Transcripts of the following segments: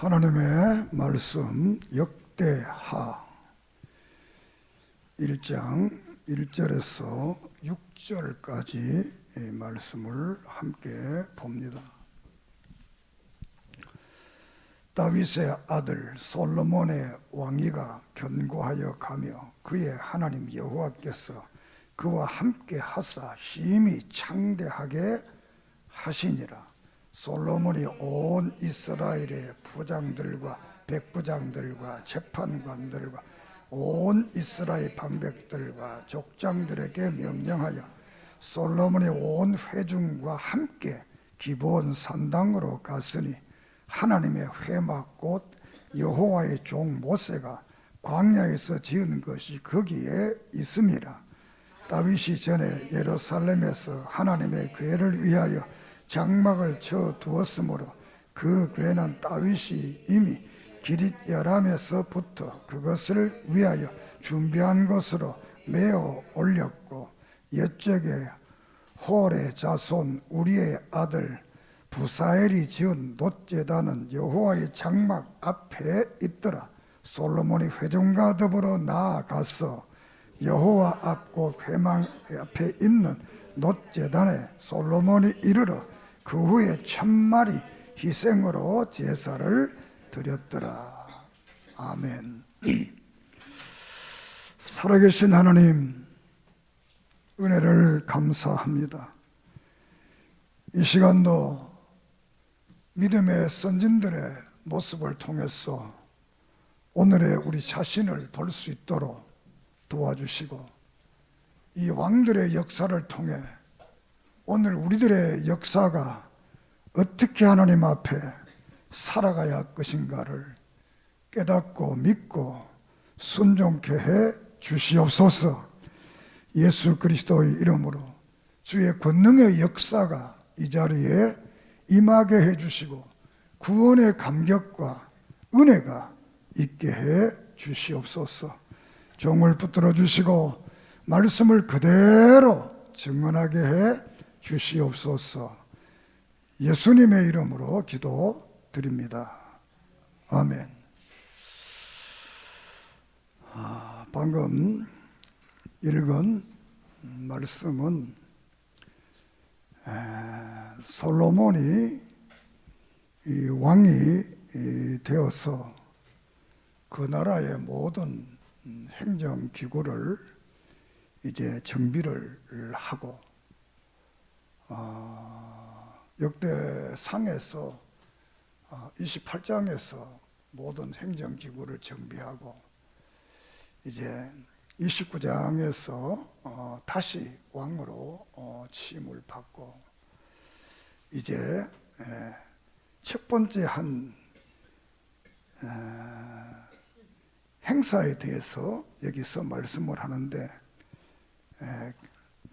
하나님의 말씀 역대하 1장 1절에서 6절까지 말씀을 함께 봅니다. 다윗의 아들 솔로몬의 왕위가 견고하여 가며 그의 하나님 여호와께서 그와 함께 하사 심히 창대하게 하시니라. 솔로몬이 온 이스라엘의 부장들과 백부장들과 재판관들과 온 이스라엘 방백들과 족장들에게 명령하여 솔로몬이 온 회중과 함께 기브온 산당으로 갔으니 하나님의 회막 곧 여호와의 종 모세가 광야에서 지은 것이 거기에 있음이라. 다윗이 전에 예루살렘에서 하나님의 궤를 위하여 장막을 쳐 두었으므로 그 궤는 다윗이 이미 기릿야람에서부터 그것을 위하여 준비한 것으로 메어 올렸고, 옛적에 홀의 자손 우리의 아들 부사엘이 지은 놋제단은 여호와의 장막 앞에 있더라. 솔로몬이 회중과 더불어 나아가서 여호와 앞 곧 회막 앞에 있는 놋제단에 솔로몬이 이르러 그 후에 1000마리 희생으로 제사를 드렸더라. 아멘. 살아계신 하나님, 은혜를 감사합니다. 이 시간도 믿음의 선진들의 모습을 통해서 오늘의 우리 자신을 볼 수 있도록 도와주시고, 이 왕들의 역사를 통해 오늘 우리들의 역사가 어떻게 하나님 앞에 살아가야 할 것인가를 깨닫고 믿고 순종케 해 주시옵소서. 예수 그리스도의 이름으로 주의 권능의 역사가 이 자리에 임하게 해 주시고 구원의 감격과 은혜가 있게 해 주시옵소서. 종을 붙들어 주시고 말씀을 그대로 증언하게 해 주시옵소서. 예수님의 이름으로 기도드립니다. 아멘. 방금 읽은 말씀은 솔로몬이 왕이 되어서 그 나라의 모든 행정기구를 이제 정비를 하고 역대상에서 28장에서 모든 행정기구를 정비하고 이제 29장에서 다시 왕으로 취임을 받고 이제 첫 번째 한 행사에 대해서 여기서 말씀을 하는데,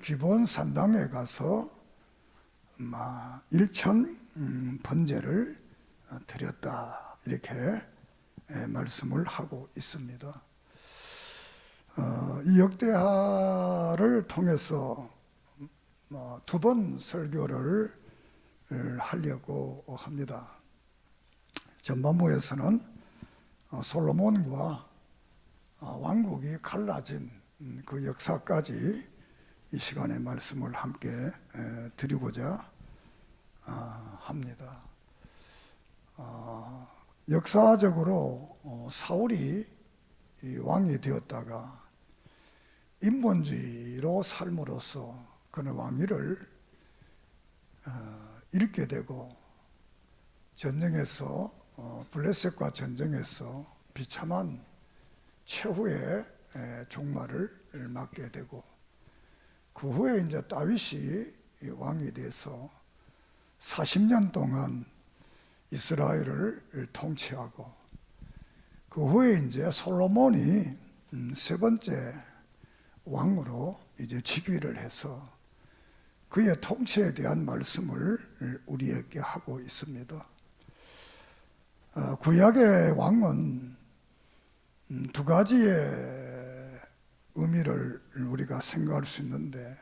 기브온 산당에 가서 1000 번제를 드렸다, 이렇게 말씀을 하고 있습니다. 이 역대하를 통해서 2번 설교를 하려고 합니다. 전반부에서는 솔로몬과 왕국이 갈라진 그 역사까지 이 시간에 말씀을 함께 드리고자 합니다. 역사적으로 사울이 왕이 되었다가 인본주의로 삶으로써 그는 왕위를 잃게 되고, 전쟁에서 블레셋과 전쟁에서 비참한 최후의 종말을 맞게 되고, 그 후에 이제 다윗이 왕이 돼서 40년 동안 이스라엘을 통치하고, 그 후에 이제 솔로몬이 세 번째 왕으로 이제 즉위를 해서 그의 통치에 대한 말씀을 우리에게 하고 있습니다. 구약의 왕은 두 가지의 의미를 우리가 생각할 수 있는데,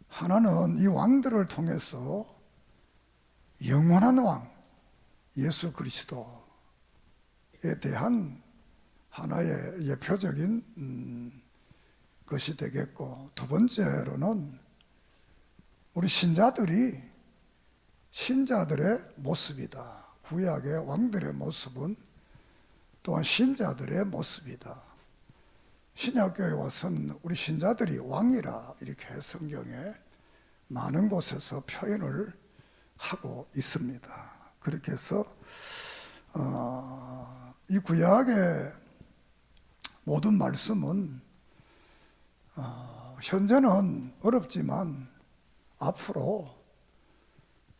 하나는 이 왕들을 통해서 영원한 왕 예수 그리스도, 대한 하나의 예표적인 것이 되겠고, 두 번째로는 우리 신자들의 모습이다. 구약의 왕들의 모습은 또한 신자들의 모습이다. 신약교회 와서는 우리 신자들이 왕이라 이렇게 성경에 많은 곳에서 표현을 하고 있습니다. 그렇게 해서 이 구약의 모든 말씀은 현재는 어렵지만 앞으로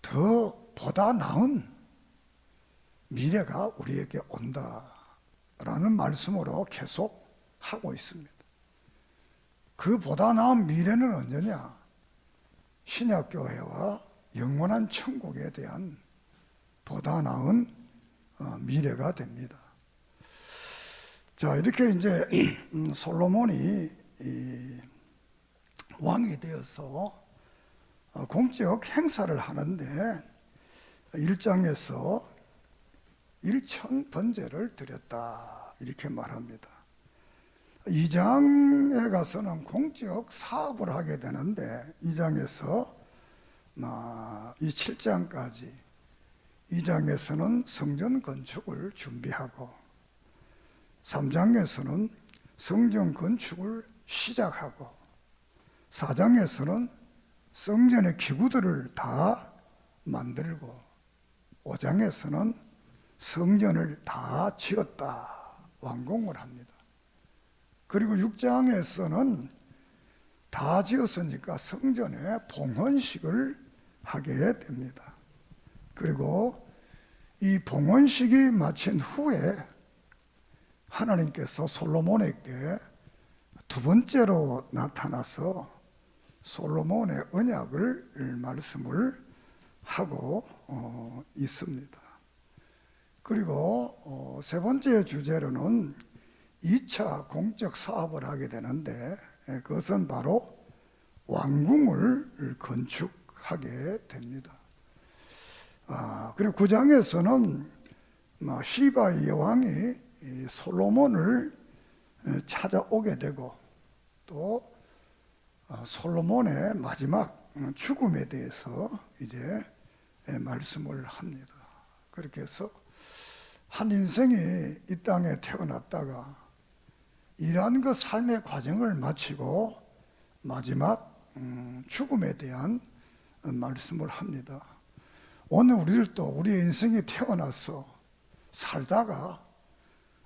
더 보다 나은 미래가 우리에게 온다라는 말씀으로 계속 하고 있습니다. 그 보다 나은 미래는 언제냐? 신약교회와 영원한 천국에 대한 보다 나은 미래가 됩니다. 자, 이렇게 이제 솔로몬이 왕이 되어서 공적 행사를 하는데 1장에서 1000번제를 드렸다 이렇게 말합니다. 2장에 가서는 공적 사업을 하게 되는데 2장에서 이 7장까지 2장에서는 성전 건축을 준비하고 3장에서는 성전 건축을 시작하고 4장에서는 성전의 기구들을 다 만들고 5장에서는 성전을 다 지었다 완공을 합니다. 그리고 6장에서는 다 지었으니까 성전에 봉헌식을 하게 됩니다. 그리고 이 봉헌식이 마친 후에 하나님께서 솔로몬에게 두 번째로 나타나서 솔로몬의 언약을 말씀을 하고 있습니다. 그리고 세 번째 주제로는 2차 공적 사업을 하게 되는데 그것은 바로 왕궁을 건축하게 됩니다. 그리고 9장에서는 시바의 여왕이 솔로몬을 찾아오게 되고 또 솔로몬의 마지막 죽음에 대해서 이제 말씀을 합니다. 그렇게 해서 한 인생이 이 땅에 태어났다가 이러한 그 삶의 과정을 마치고 마지막 죽음에 대한 말씀을 합니다. 오늘 우리들도 우리의 인생이 태어나서 살다가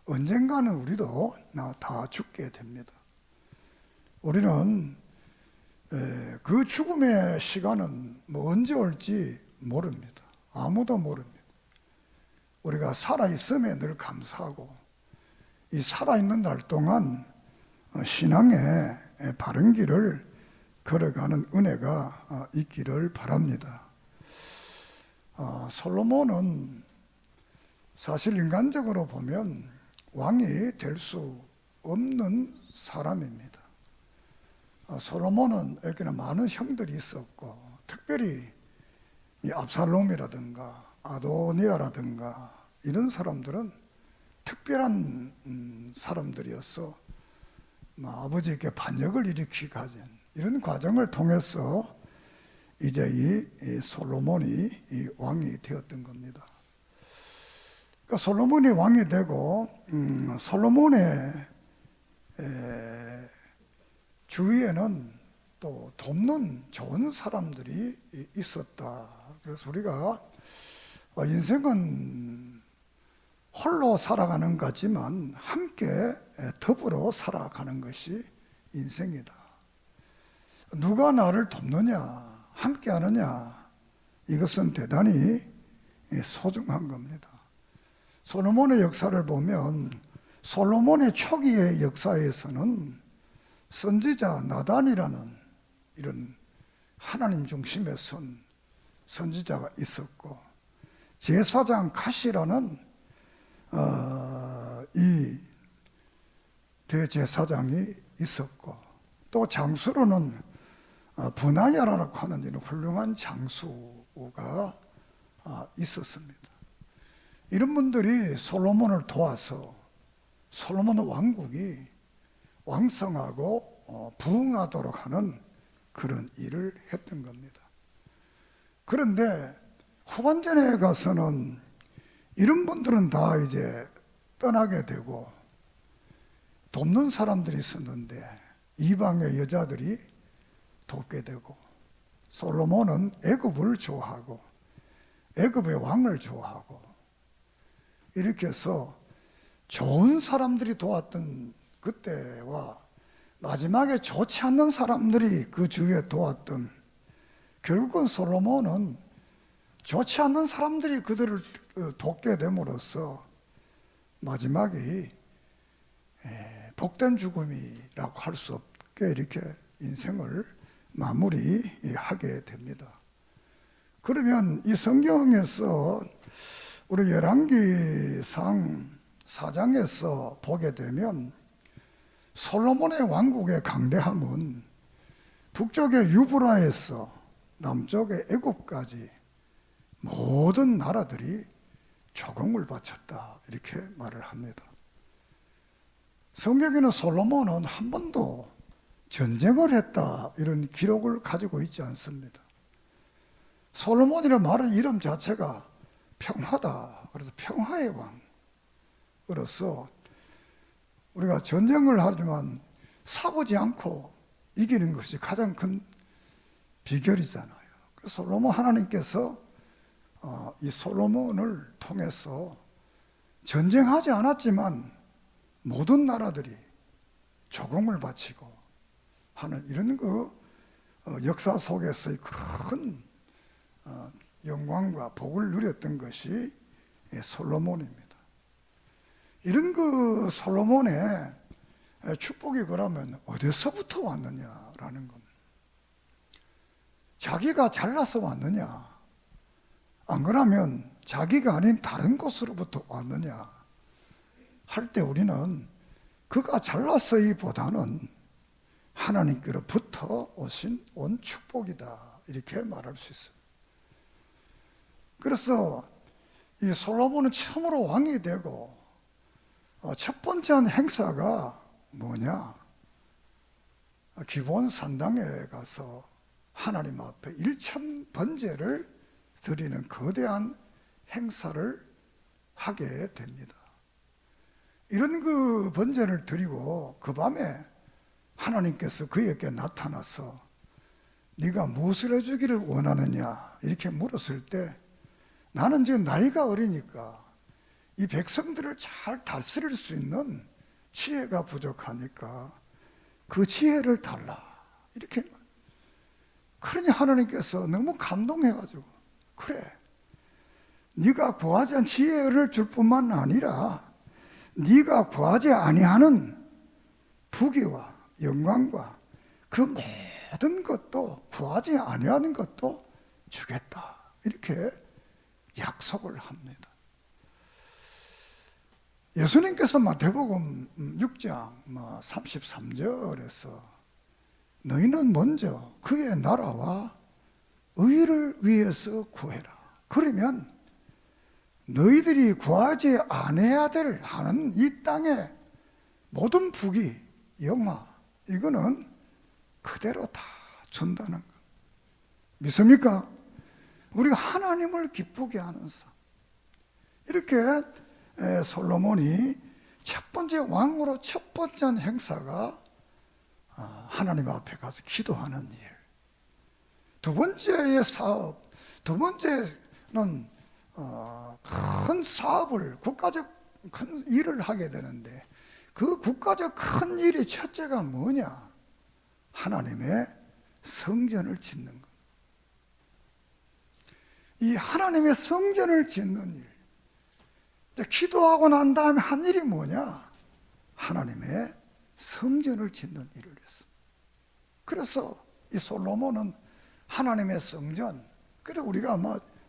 언젠가는 우리도 다 죽게 됩니다. 우리는 그 죽음의 시간은 언제 올지 모릅니다. 아무도 모릅니다. 우리가 살아있음에 늘 감사하고 이 살아있는 날 동안 신앙의 바른 길을 걸어가는 은혜가 있기를 바랍니다. 솔로몬은 사실 인간적으로 보면 왕이 될 수 없는 사람입니다. 솔로몬은 에게는 많은 형들이 있었고 특별히 이 압살롬이라든가 아도니아라든가 이런 사람들은 특별한 사람들이어서 아버지에게 반역을 일으키기 가진 이런 과정을 통해서 이제 이 솔로몬이 이 왕이 되었던 겁니다. 그러니까 솔로몬이 왕이 되고 솔로몬의 주위에는 또 돕는 좋은 사람들이 있었다. 그래서 우리가 인생은 홀로 살아가는 것 같지만 함께 더불어 살아가는 것이 인생이다. 누가 나를 돕느냐, 함께 하느냐, 이것은 대단히 소중한 겁니다. 솔로몬의 역사를 보면 솔로몬의 초기의 역사에서는 선지자 나단이라는 이런 하나님 중심에 선 선지자가 있었고 제사장 갓이라는 이 대제사장이 있었고 또 장수로는 분하야라고 하는 이런 훌륭한 장수가 있었습니다. 이런 분들이 솔로몬을 도와서 솔로몬 왕국이 왕성하고 부흥하도록 하는 그런 일을 했던 겁니다. 그런데 후반전에 가서는 이런 분들은 다 이제 떠나게 되고 돕는 사람들이 있었는데 이방의 여자들이 돕게 되고, 솔로몬은 애굽을 좋아하고 애굽의 왕을 좋아하고, 이렇게 해서 좋은 사람들이 도왔던 그때와 마지막에 좋지 않는 사람들이 그 주위에 도왔던, 결국은 솔로몬은 좋지 않는 사람들이 그들을 돕게 됨으로써 마지막이 복된 죽음이라고 할 수 없게 이렇게 인생을 마무리하게 됩니다. 그러면 이 성경에서 우리 열왕기상 4장에서 보게 되면 솔로몬의 왕국의 강대함은 북쪽의 유브라에서 남쪽의 애굽까지 모든 나라들이 조공을 바쳤다, 이렇게 말을 합니다. 성경에는 솔로몬은 한 번도 전쟁을 했다 이런 기록을 가지고 있지 않습니다. 솔로몬이라는 말의 이름 자체가 평화다, 그래서 평화의 왕으로서 우리가 전쟁을 하지만 싸우지 않고 이기는 것이 가장 큰 비결이잖아요. 그래서 솔로몬 하나님께서 이 솔로몬을 통해서 전쟁하지 않았지만 모든 나라들이 조공을 바치고 하는 이런 역사 속에서의 큰 영광과 복을 누렸던 것이 솔로몬입니다. 이런 솔로몬의 축복이 그러면 어디서부터 왔느냐라는 겁니다. 자기가 잘나서 왔느냐, 안 그러면 자기가 아닌 다른 곳으로부터 왔느냐 할 때 우리는 그가 잘나서기보다는 하나님께로부터 오신 온 축복이다, 이렇게 말할 수 있어요. 그래서 이 솔로몬은 처음으로 왕이 되고 첫 번째 한 행사가 뭐냐? 기브온 산당에 가서 하나님 앞에 일천 번제를 드리는 거대한 행사를 하게 됩니다. 이런 번제를 드리고 그 밤에 하나님께서 그에게 나타나서 네가 무엇을 해주기를 원하느냐 이렇게 물었을 때, 나는 지금 나이가 어리니까 이 백성들을 잘 다스릴 수 있는 지혜가 부족하니까 그 지혜를 달라, 이렇게. 그러니 하나님께서 너무 감동해가지고, 그래, 네가 구하지 않은 지혜를 줄 뿐만 아니라 네가 구하지 아니하는 부귀와 영광과 그 모든 것도, 구하지 아니하는 것도 주겠다, 이렇게 약속을 합니다. 예수님께서 마태복음 6장 33절에서 너희는 먼저 그의 나라와 의를 위해서 구해라. 그러면 너희들이 구하지 않아야 될 하는 이 땅의 모든 부귀, 영화, 이거는 그대로 다 준다는 것. 믿습니까? 우리가 하나님을 기쁘게 하는 삶. 이렇게 솔로몬이 첫 번째 왕으로 첫 번째 한 행사가 하나님 앞에 가서 기도하는 일. 두 번째의 사업, 두 번째는 큰 사업을, 국가적 큰 일을 하게 되는데, 그 국가적 큰 일이 첫째가 뭐냐? 하나님의 성전을 짓는 것. 이 하나님의 성전을 짓는 일, 기도하고 난 다음에 한 일이 뭐냐? 하나님의 성전을 짓는 일을 했어. 그래서 이 솔로몬은 하나님의 성전, 그래서 우리가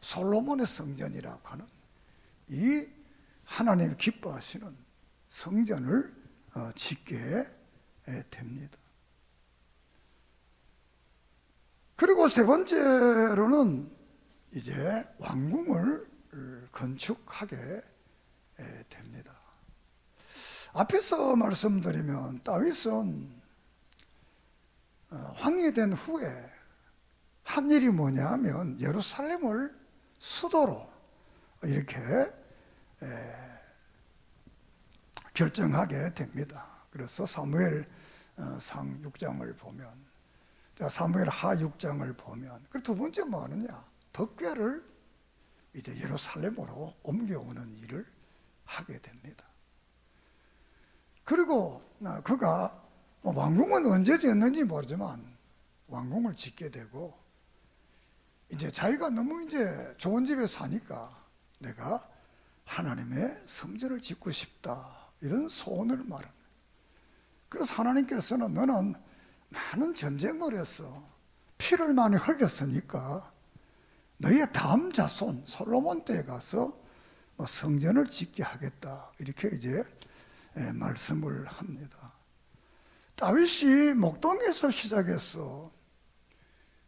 솔로몬의 성전이라고 하는 이 하나님 기뻐하시는 성전을 짓게 됩니다. 그리고 세 번째로는 이제 왕궁을 건축하게 됩니다. 앞에서 말씀드리면 다윗은 왕이 된 후에 한 일이 뭐냐 하면 예루살렘을 수도로 이렇게 결정하게 됩니다. 그래서 사무엘상 6장을 보면, 사무엘 하 6장을 보면, 그 두 번째 뭐 하느냐? 덕궤를 이제 예루살렘으로 옮겨오는 일을 하게 됩니다. 그리고 그가 왕궁은 언제 지었는지 모르지만 왕궁을 짓게 되고, 이제 자기가 너무 이제 좋은 집에 사니까 내가 하나님의 성전을 짓고 싶다, 이런 소원을 말합니다. 그래서 하나님께서는 너는 많은 전쟁을 해서 피를 많이 흘렸으니까 너희의 다음 자손 솔로몬 때에 가서 성전을 짓게 하겠다, 이렇게 이제 말씀을 합니다. 다윗이 목동에서 시작해서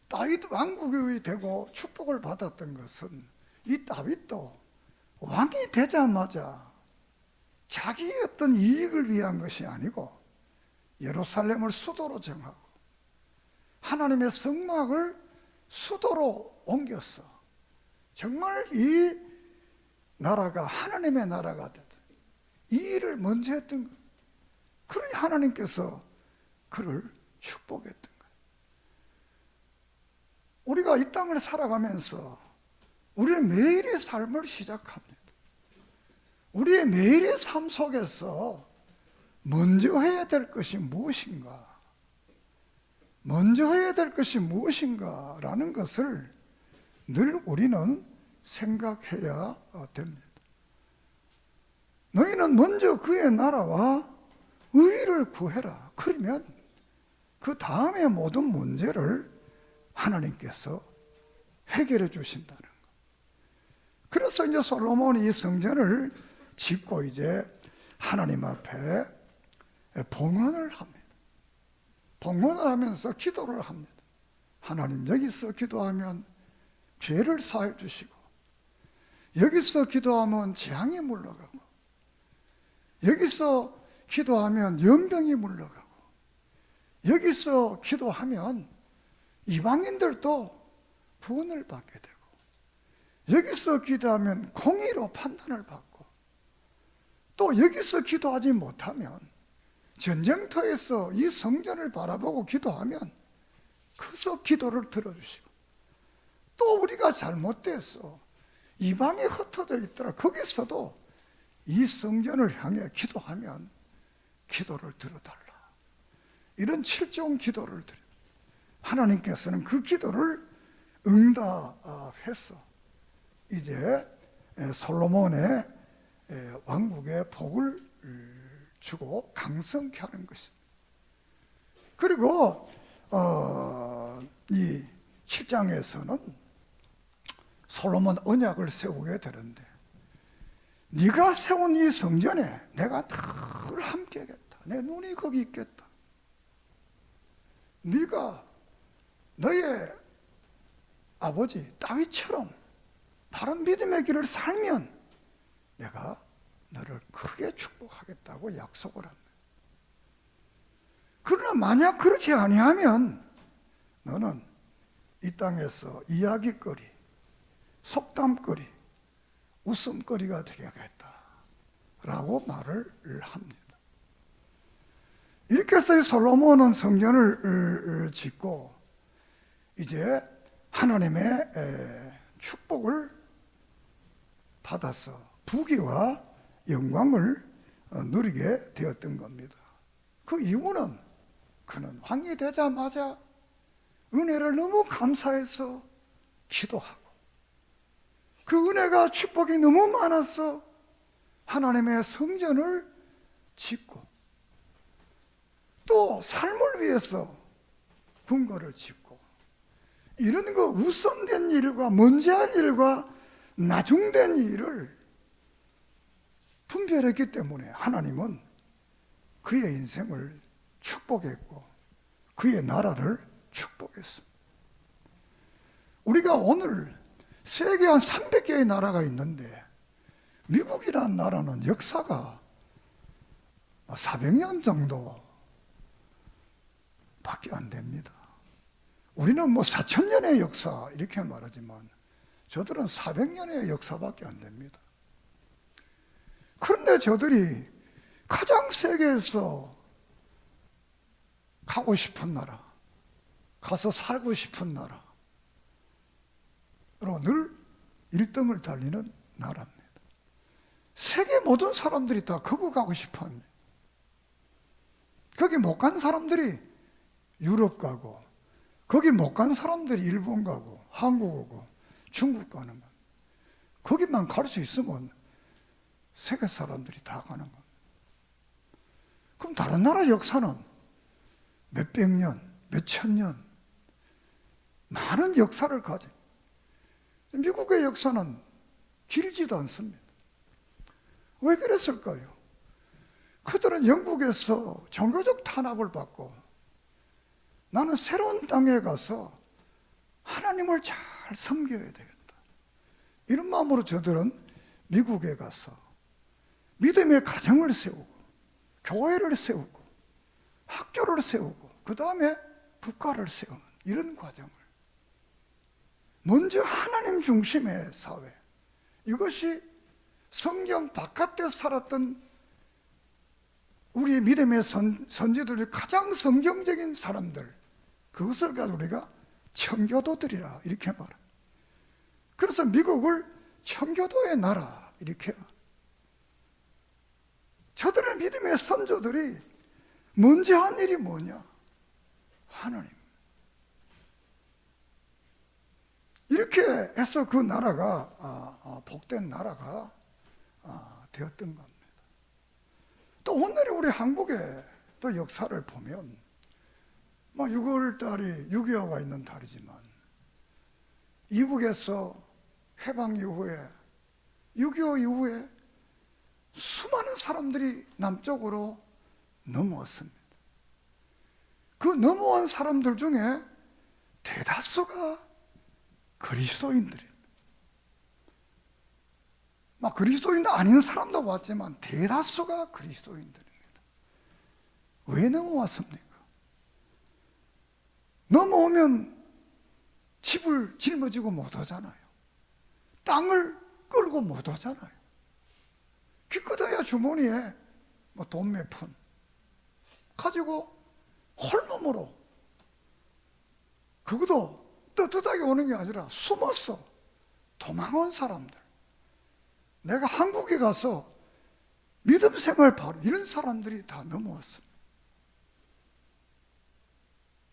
다윗 왕국이 되고 축복을 받았던 것은 이 다윗도 왕이 되자마자 자기의 어떤 이익을 위한 것이 아니고 예루살렘을 수도로 정하고 하나님의 성막을 수도로 옮겼어. 정말 이 나라가 하나님의 나라가 되다, 이 일을 먼저 했던 거예요. 그러니 하나님께서 그를 축복했던 거예요. 우리가 이 땅을 살아가면서 우리의 매일의 삶을 시작합니다. 우리의 매일의 삶 속에서 먼저 해야 될 것이 무엇인가, 먼저 해야 될 것이 무엇인가라는 것을 늘 우리는 생각해야 됩니다. 너희는 먼저 그의 나라와 의를 구해라. 그러면 그 다음에 모든 문제를 하나님께서 해결해 주신다는 것. 그래서 이제 솔로몬이 이 성전을 짓고 이제 하나님 앞에 봉헌을 합니다. 봉헌을 하면서 기도를 합니다. 하나님, 여기서 기도하면 죄를 사해 주시고, 여기서 기도하면 재앙이 물러가고, 여기서 기도하면 연병이 물러가고, 여기서 기도하면 이방인들도 구원을 받게 되고, 여기서 기도하면 공의로 판단을 받고, 또 여기서 기도하지 못하면 전쟁터에서 이 성전을 바라보고 기도하면 그서 기도를 들어주시고, 또 우리가 잘못돼서 이방에 흩어져 있더라, 거기서도 이 성전을 향해 기도하면 기도를 들어달라, 이런 7종 기도를 드립니다. 하나님께서는 그 기도를 응답해서 이제 솔로몬의 왕국의 복을 주고 강성케 하는 것입니다. 그리고 이 7장에서는 솔로몬 언약을 세우게 되는데, 네가 세운 이 성전에 내가 늘 함께 하겠다, 내 눈이 거기 있겠다, 네가 너의 아버지 다윗처럼 바른 믿음의 길을 살면 내가 너를 크게 축복하겠다고 약속을 합니다. 그러나 만약 그렇지 아니하면 너는 이 땅에서 이야기거리, 속담거리, 웃음거리가 되겠다라고 말을 합니다. 이렇게 해서 솔로몬은 성전을 짓고 이제 하나님의 축복을 받아서 부귀와 영광을 누리게 되었던 겁니다. 그 이유는 그는 왕이 되자마자 은혜를 너무 감사해서 기도하고, 그 은혜가 축복이 너무 많아서 하나님의 성전을 짓고, 또 삶을 위해서 궁궐을 짓고, 이런 거 우선된 일과 먼저 한 일과 나중된 일을 분별했기 때문에 하나님은 그의 인생을 축복했고 그의 나라를 축복했습니다. 우리가 오늘 세계 한 300개의 나라가 있는데 미국이라는 나라는 역사가 400년 정도 밖에 안 됩니다. 우리는 뭐 4,000년의 역사 이렇게 말하지만 저들은 400년의 역사밖에 안 됩니다. 그런데 저들이 가장 세계에서 가고 싶은 나라, 가서 살고 싶은 나라로 늘 1등을 달리는 나라입니다. 세계 모든 사람들이 다 거기 가고 싶어 합니다. 거기 못 간 사람들이 유럽 가고, 거기 못 간 사람들이 일본 가고, 한국 오고, 중국 가는 겁니다. 거기만 갈 수 있으면 세계 사람들이 다 가는 겁니다. 그럼 다른 나라 역사는 몇백 년, 몇천 년, 많은 역사를 가진, 미국의 역사는 길지도 않습니다. 왜 그랬을까요? 그들은 영국에서 종교적 탄압을 받고 나는 새로운 땅에 가서 하나님을 잘 섬겨야 되겠다, 이런 마음으로 저들은 미국에 가서 믿음의 가정을 세우고 교회를 세우고 학교를 세우고 그 다음에 국가를 세우는 이런 과정을, 먼저 하나님 중심의 사회, 이것이 성경 바깥에 살았던 우리의 믿음의 선지들이 가장 성경적인 사람들, 그것을 가지고 우리가 청교도들이라 이렇게 말합니다. 그래서 미국을 청교도의 나라 이렇게 말합니다. 저들의 믿음의 선조들이 먼저 한 일이 뭐냐? 하나님. 이렇게 해서 그 나라가 복된 나라가 되었던 겁니다. 또 오늘의 우리 한국의 또 역사를 보면 6월달이 6.25가 있는 달이지만 이북에서 해방 이후에 6.25 이후에 수많은 사람들이 남쪽으로 넘어왔습니다. 그 넘어온 사람들 중에 대다수가 그리스도인들입니다. 그리스도인 아닌 사람도 왔지만 대다수가 그리스도인들입니다. 왜 넘어왔습니까? 넘어오면 집을 짊어지고 못 오잖아요. 땅을 끌고 못 오잖아요. 기껏해야 주머니에 돈 몇 푼 가지고 홀몸으로, 그것도 떳떳하게 오는 게 아니라 숨어서 도망온 사람들, 내가 한국에 가서 믿음 생활 바로 이런 사람들이 다 넘어왔습니다.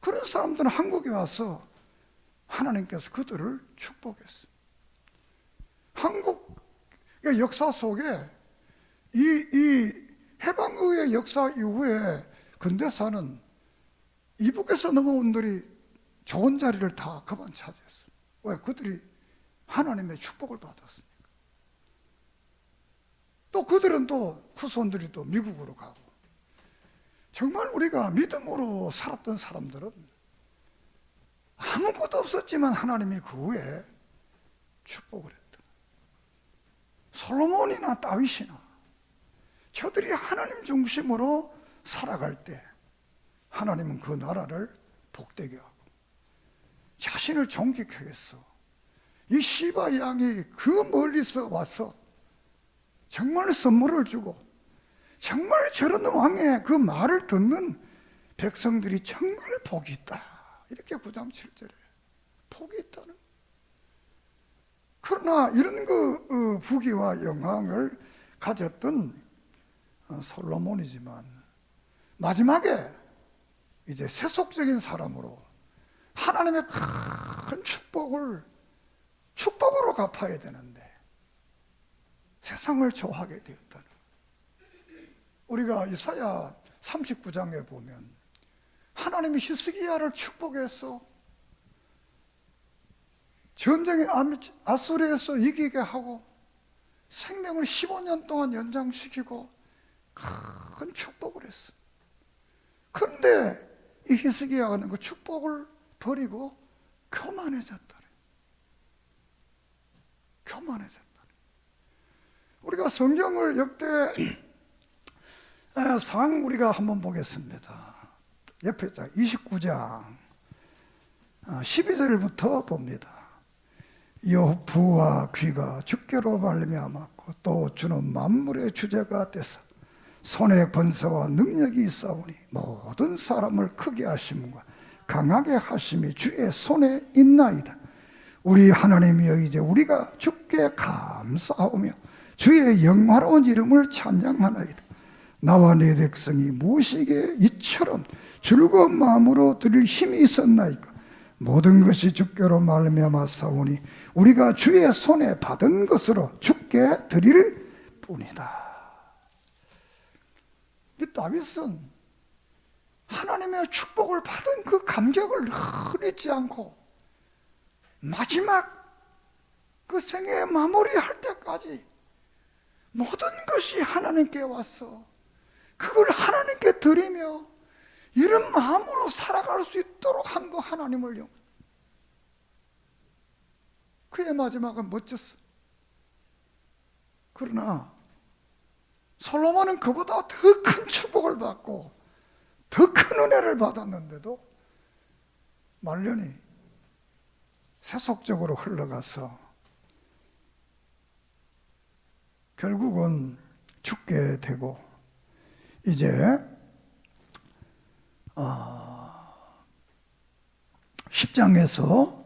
그런 사람들은 한국에 와서 하나님께서 그들을 축복했습니다. 한국의 역사 속에 이 해방 후의 역사 이후에 근대사는 이북에서 넘어온 들이 좋은 자리를 다 그만 차지했어요. 왜? 그들이 하나님의 축복을 받았으니까. 또 그들은 또 후손들이 또 미국으로 가고, 정말 우리가 믿음으로 살았던 사람들은 아무것도 없었지만 하나님이 그 후에 축복을 했다. 솔로몬이나 다윗이나 저들이 하나님 중심으로 살아갈 때 하나님은 그 나라를 복되게 하고 자신을 존귀케 했어. 이 시바 양이 그 멀리서 와서 정말 선물을 주고, 정말 저런 왕의 그 말을 듣는 백성들이 정말 복이 있다, 이렇게 9장 7절에 복이 있다는. 그러나 이런 그 부귀와 영광을 가졌던 솔로몬이지만 마지막에 이제 세속적인 사람으로 하나님의 큰 축복으로 갚아야 되는데 세상을 좋아하게 되었다는. 우리가 이사야 39장에 보면 하나님이 히스기야를 축복해서 전쟁에 아수르에서 이기게 하고 생명을 15년 동안 연장시키고 큰 축복을 했어. 그런데 이 히스기야는 그 축복을 버리고 교만해졌다. 교만해졌다. 우리가 성경을 역대 상 우리가 한번 보겠습니다. 옆에 29장 12절부터 봅니다. 부와 귀가 주께로 말미암았고 또 주는 만물의 주제가 되사 손의 권세와 능력이 있사오니 모든 사람을 크게 하심과 강하게 하심이 주의 손에 있나이다. 우리 하나님이여 이제 우리가 주께 감사하며 주의 영화로운 이름을 찬양하나이다. 나와 네 백성이 무엇이기에 이처럼 즐거운 마음으로 드릴 힘이 있었나이까. 모든 것이 주께로 말미암았사오니 우리가 주의 손에 받은 것으로 주께 드릴 뿐이다. 다윗은 하나님의 축복을 받은 그 감격을 흐리지 않고 마지막 그 생애 마무리할 때까지 모든 것이 하나님께 왔어. 그걸 하나님께 드리며 이런 마음으로 살아갈 수 있도록 한 거 하나님을요. 그의 마지막은 멋졌어. 그러나 솔로몬은 그보다 더 큰 축복을 받고 더 큰 은혜를 받았는데도 말년이 세속적으로 흘러가서 결국은 죽게 되고 이제 10장에서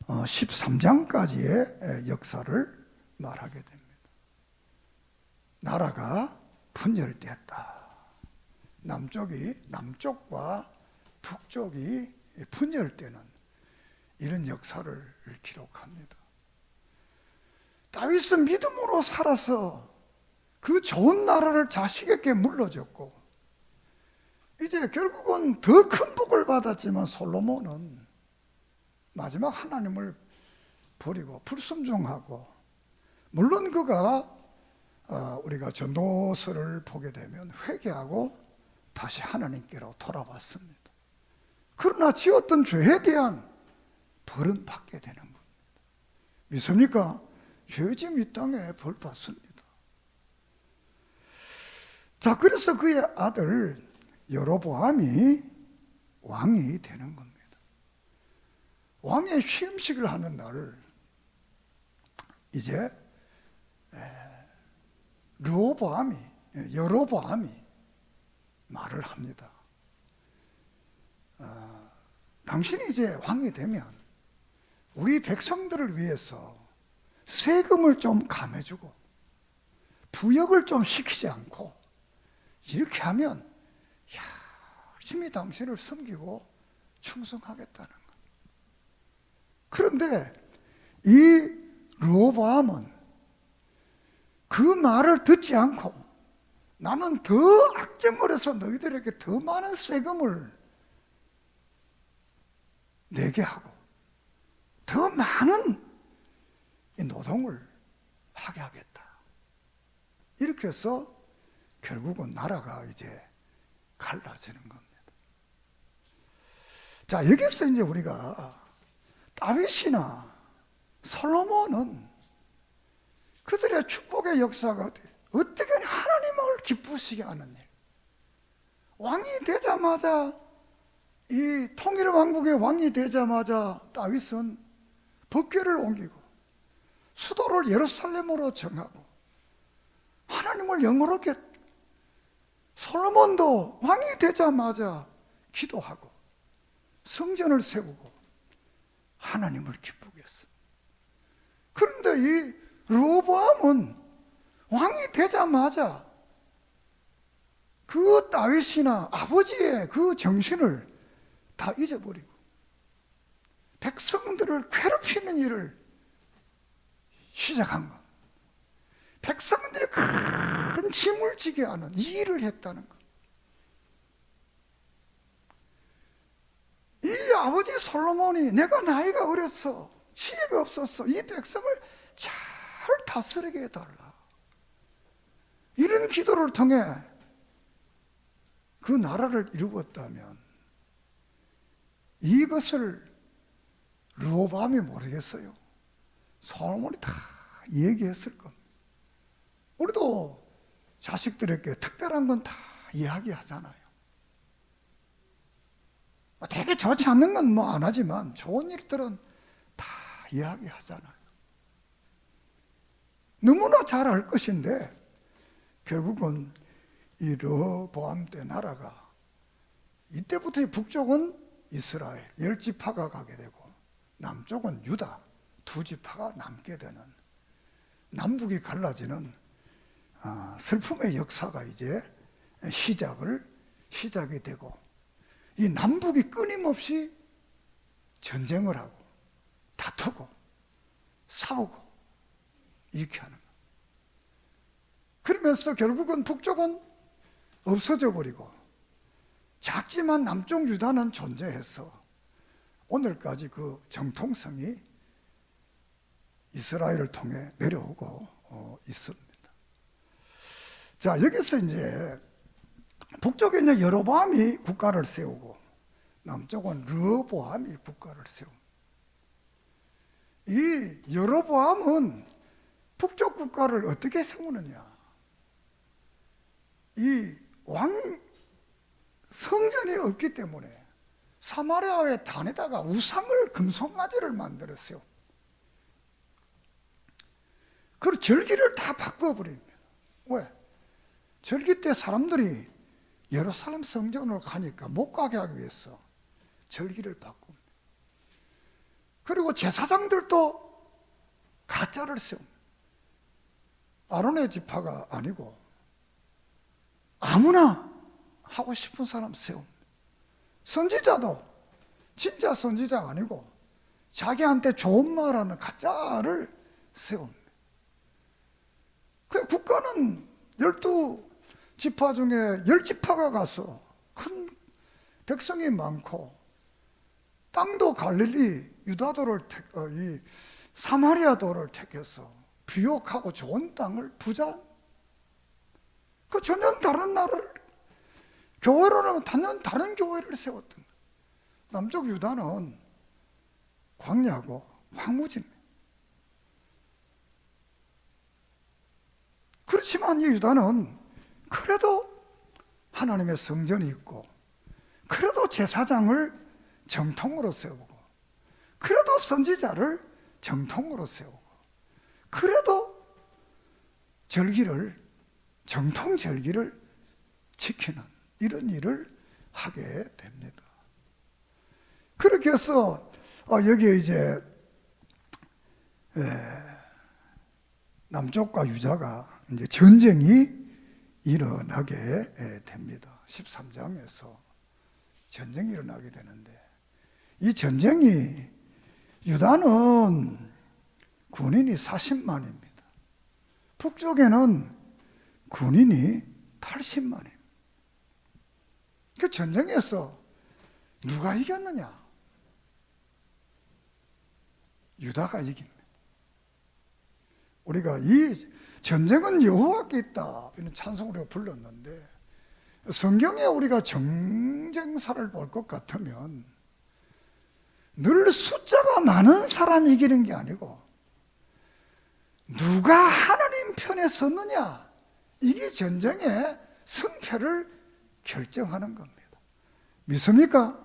13장까지의 역사를 말하게 됩니다. 나라가 분열되었다. 남쪽과 북쪽이 분열되는 이런 역사를 기록합니다. 다윗은 믿음으로 살아서 그 좋은 나라를 자식에게 물려줬고 이제 결국은 더 큰 복을 받았지만 솔로몬은 마지막 하나님을 버리고 불순종하고 물론 그가 우리가 전도서를 보게 되면 회개하고 다시 하나님께로 돌아왔습니다. 그러나 지었던 죄에 대한 벌은 받게 되는 겁니다. 믿습니까? 죄짐 이 땅에 벌 받습니다. 자, 그래서 그의 아들 여로보암이 왕이 되는 겁니다. 왕의 시음식을 하는 날 이제 여로보암이 말을 합니다. 당신이 이제 왕이 되면 우리 백성들을 위해서 세금을 좀 감해주고 부역을 좀 시키지 않고 이렇게 하면 열심히 당신을 섬기고 충성하겠다는 것. 그런데 이 르호보암은 그 말을 듣지 않고 나는 더 악정을 해서 너희들에게 더 많은 세금을 내게 하고 더 많은 노동을 하게 하겠다. 이렇게 해서 결국은 나라가 이제 갈라지는 겁니다. 자, 여기서 이제 우리가 다윗이나 솔로몬은 그들의 축복의 역사가 어떻게 하나님을 기쁘시게 하는 일. 왕이 되자마자 이 통일왕국의 왕이 되자마자 다윗은 법궤를 옮기고 수도를 예루살렘으로 정하고 하나님을 영어롭게 솔로몬도 왕이 되자마자 기도하고 성전을 세우고 하나님을 기쁘게 했어. 그런데 이 르호보암은 왕이 되자마자 그 다윗이나 아버지의 그 정신을 다 잊어버리고 백성들을 괴롭히는 일을 시작한 것. 백성들이 큰 짐을 지게 하는 이 일을 했다는 것. 이 아버지 솔로몬이 내가 나이가 어렸어, 지혜가 없었어, 이 백성을 잘 다스리게 해달라, 이런 기도를 통해 그 나라를 이루었다면 이것을 르호보암이 모르겠어요. 솔로몬이 다 얘기했을 겁니다. 우리도 자식들에게 특별한 건 다 이야기하잖아요. 되게 좋지 않는 건 뭐 안 하지만 좋은 일들은 다 이야기하잖아요. 너무나 잘 알 것인데 결국은 이 르호보암 때 나라가 이때부터 북쪽은 이스라엘 10지파가 가게 되고 남쪽은 유다 2지파가 남게 되는 남북이 갈라지는 슬픔의 역사가 이제 시작이 되고 이 남북이 끊임없이 전쟁을 하고 다투고 싸우고 이렇게 하는 거예요. 그러면서 결국은 북쪽은 없어져 버리고 작지만 남쪽 유다는 존재해서 오늘까지 그 정통성이 이스라엘을 통해 내려오고 있습니다. 자, 여기서 이제 북쪽에 이제 여로보암이 국가를 세우고 남쪽은 르호보암이 국가를 세웁니다. 이 여로보암은 북쪽 국가를 어떻게 세우느냐? 이 성전이 없기 때문에 사마리아의 단에다가 우상을 금송아지를 만들었어요. 그리고 절기를 다 바꿔버립니다. 왜? 절기 때 사람들이 예루살렘 성전으로 가니까 못 가게 하기 위해서 절기를 바꿉니다. 그리고 제사장들도 가짜를 세웁니다. 아론의 지파가 아니고 아무나 하고 싶은 사람 세웁니다. 선지자도 진짜 선지자가 아니고 자기한테 좋은 말하는 가짜를 세웁니다. 그 국가는 12지파 중에 10지파가 가서 큰 백성이 많고 땅도 갈릴리 유다도를 이 사마리아도를 택해서 비옥하고 좋은 땅을 그 전혀 다른 나라를 교회로는 다른 교회를 세웠던 거예요. 남쪽 유다는 광야고 황무지입니다. 그렇지만 이 유다는 그래도 하나님의 성전이 있고 그래도 제사장을 정통으로 세우고 그래도 선지자를 정통으로 세우고 그래도 정통 절기를 지키는 이런 일을 하게 됩니다. 그렇게 해서 여기에 이제 남쪽과 유다가 이제 전쟁이 일어나게 됩니다. 13장에서 전쟁이 일어나게 되는데 이 전쟁이 유다는 군인이 40만입니다. 북쪽에는 군인이 80만입니다. 그 전쟁에서 누가 이겼느냐? 유다가 이깁니다. 우리가 이 전쟁은 여호와께 있다 이런 찬송을 우리가 불렀는데 성경에 우리가 정쟁사를 볼 것 같으면 늘 숫자가 많은 사람이 이기는 게 아니고 누가 하나님 편에 섰느냐 이게 전쟁의 승패를 결정하는 겁니다. 믿습니까?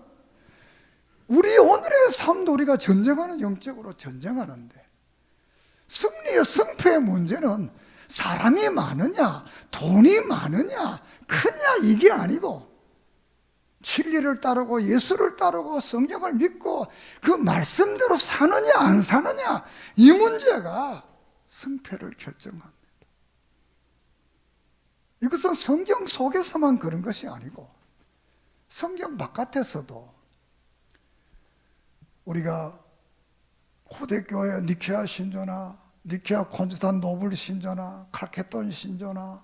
우리 오늘의 삶도 우리가 전쟁하는 영적으로 전쟁하는데 승리의 승패의 문제는 사람이 많으냐 돈이 많으냐 크냐 이게 아니고 진리를 따르고 예수를 따르고 성경을 믿고 그 말씀대로 사느냐 안 사느냐 이 문제가 승패를 결정합니다. 이것은 성경 속에서만 그런 것이 아니고 성경 바깥에서도 우리가 고대교회 니케아 신조나 니케아 콘스탄노블 신조나 칼케돈 신조나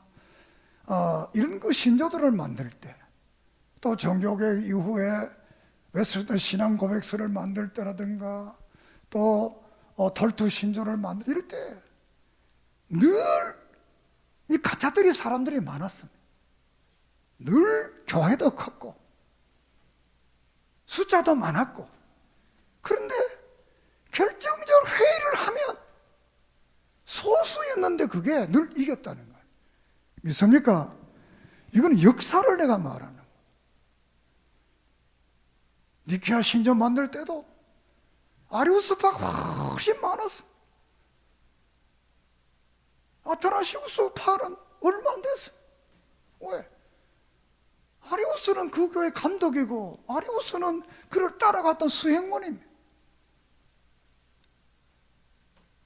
이런 그 신조들을 만들 때 또 종교개혁 이후에 웨스턴 신앙 고백서를 만들 때라든가 또 덜투 신조를 만들 이럴 때 늘 이 가짜들이 사람들이 많았습니다. 늘 교회도 컸고 숫자도 많았고 그런데 결정적 회의를 하면 소수였는데 그게 늘 이겼다는 거예요. 믿습니까? 이건 역사를 내가 말하는 거예요. 니케아 신전 만들 때도 아리우스파가 훨씬 많았습니다. 아타나시우스파는 얼마 안 됐어요. 왜? 아리우스는 그 교회 감독이고 아리우스는 그를 따라갔던 수행원입니다.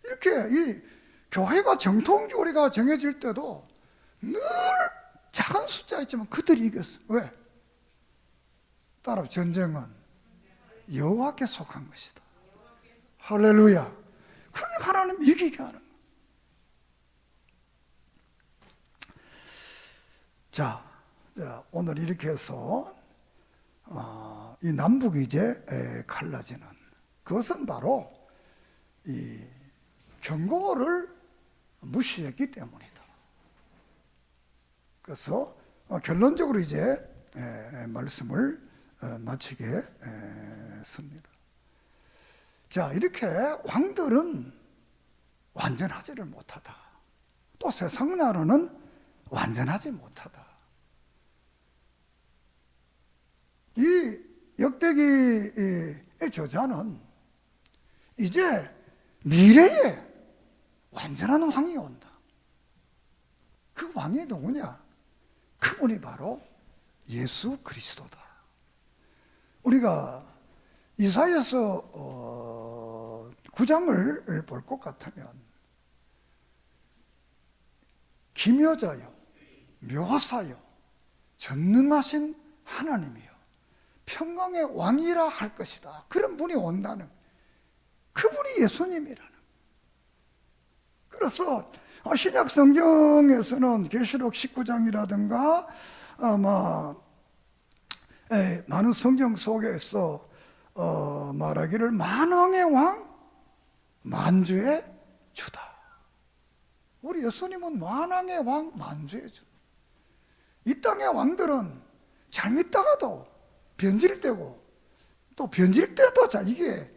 이렇게 이 교회가 정통교리가 정해질 때도 늘 작은 숫자였지만 그들이 이겼어. 왜? 따라 전쟁은 여호와께 속한 것이다. 할렐루야. 그러니까 하나님 이기게 하는 거야. 자, 오늘 이렇게 해서 이 남북이 이제 갈라지는 그것은 바로 이 경고를 무시했기 때문이다. 그래서 결론적으로 이제 말씀을 마치겠습니다. 자, 이렇게 왕들은 완전하지를 못하다. 또 세상 나라는 완전하지 못하다. 이 역대기의 저자는 이제 미래에 완전한 왕이 온다. 그 왕이 누구냐? 그분이 바로 예수 그리스도다. 우리가 이사야서 9장을 볼 것 같으면 기묘자요, 묘사요, 전능하신 하나님이요, 평강의 왕이라 할 것이다. 그런 분이 온다는, 그분이 예수님이라는. 그래서 신약 성경에서는 계시록 19장이라든가 많은 성경 속에서 말하기를 만왕의 왕, 만주의 주다. 우리 예수님은 만왕의 왕, 만주의 주. 이 땅의 왕들은 잘 믿다가도 변질되고 또 변질 때도 이게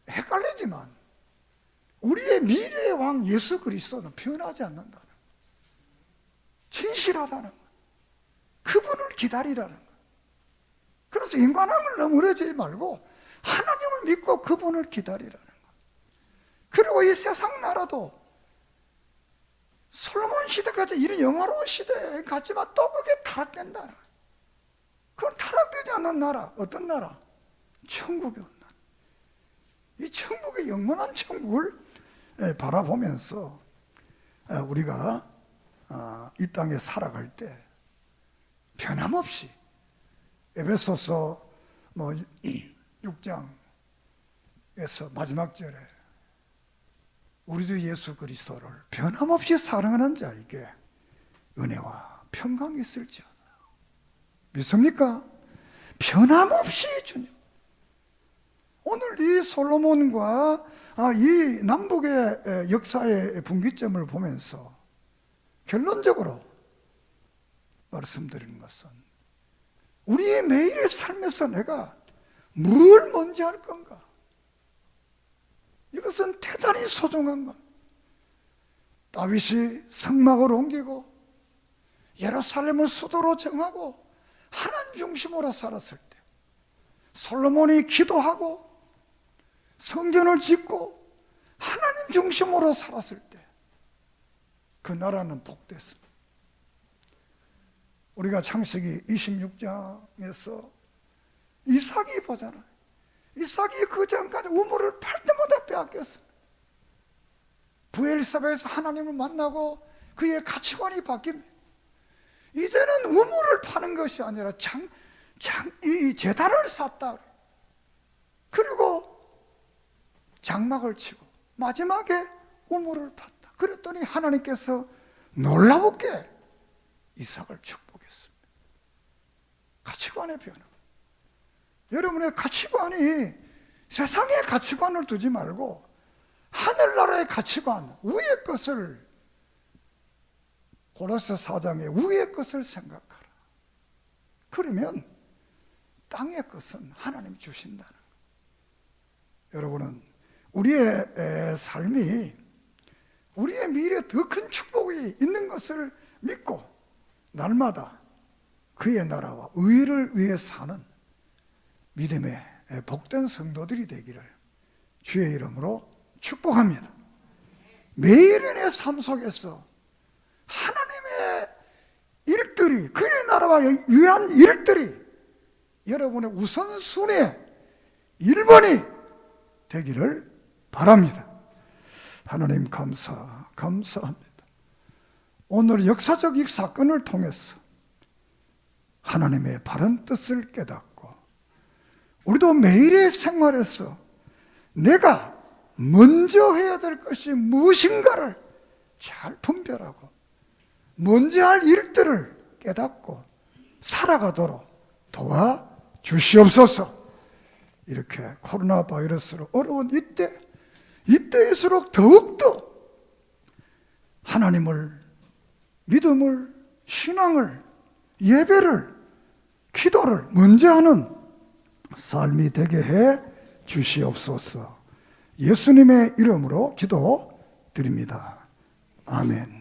헷갈리지만 우리의 미래의 왕 예수 그리스도는 변하지 않는다는 거예요. 진실하다는 거예요. 그분을 기다리라는 거예요. 그래서 인간왕을 너무 오래지지 말고 하나님을 믿고 그분을 기다리라는 거예요. 그리고 이 세상 나라도 솔로몬 시대까지 이런 영화로운 시대에 갔지만 또 그게 타락된다는 거예요. 그건 타락되지 않는 나라, 어떤 나라? 천국이 온 나라. 이 천국의 영원한 천국을 바라보면서 우리가 이 땅에 살아갈 때 변함없이 에베소서 6장에서 마지막 절에 우리 주 예수 그리스도를 변함없이 사랑하는 자에게 은혜와 평강이 있을지어다. 믿습니까? 변함없이 주님. 오늘 이 솔로몬과 이 남북의 역사의 분기점을 보면서 결론적으로 말씀드리는 것은 우리의 매일의 삶에서 내가 뭘 먼저 할 건가? 이것은 대단히 소중한 것. 다윗이 성막을 옮기고 예루살렘을 수도로 정하고 하나님 중심으로 살았을 때, 솔로몬이 기도하고 성전을 짓고 하나님 중심으로 살았을 때 그 나라는 복됐습니다. 우리가 창세기 26장에서 이삭이 보잖아요. 이삭이 그 전까지 우물을 팔 때마다 빼앗겼습니다. 부엘세바에서 하나님을 만나고 그의 가치관이 바뀝니다. 이제는 우물을 파는 것이 아니라 이 제단을 쌓다. 그리고 장막을 치고 마지막에 우물을 팠다. 그랬더니 하나님께서 놀라웠게 이삭을 축복했습니다. 가치관의 변화. 여러분의 가치관이 세상의 가치관을 두지 말고 하늘나라의 가치관, 위의 것을, 고로새 4장의 위의 것을 생각하라. 그러면 땅의 것은 하나님이 주신다는 거예요. 여러분은 우리의 삶이 우리의 미래에 더 큰 축복이 있는 것을 믿고 날마다 그의 나라와 의를 위해 사는 믿음의 복된 성도들이 되기를 주의 이름으로 축복합니다. 매일의 삶 속에서 하나님의 일들이, 그의 나라와 위한 일들이 여러분의 우선순위의 1번이 되기를 바랍니다. 하나님 감사합니다. 오늘 역사적 이 사건을 통해서 하나님의 바른 뜻을 깨닫고 우리도 매일의 생활에서 내가 먼저 해야 될 것이 무엇인가를 잘 분별하고 먼저 할 일들을 깨닫고 살아가도록 도와주시옵소서. 이렇게 코로나 바이러스로 어려운 이때일수록 더욱더 하나님을, 믿음을, 신앙을, 예배를, 기도를 먼저 하는 삶이 되게 해 주시옵소서. 예수님의 이름으로 기도드립니다. 아멘.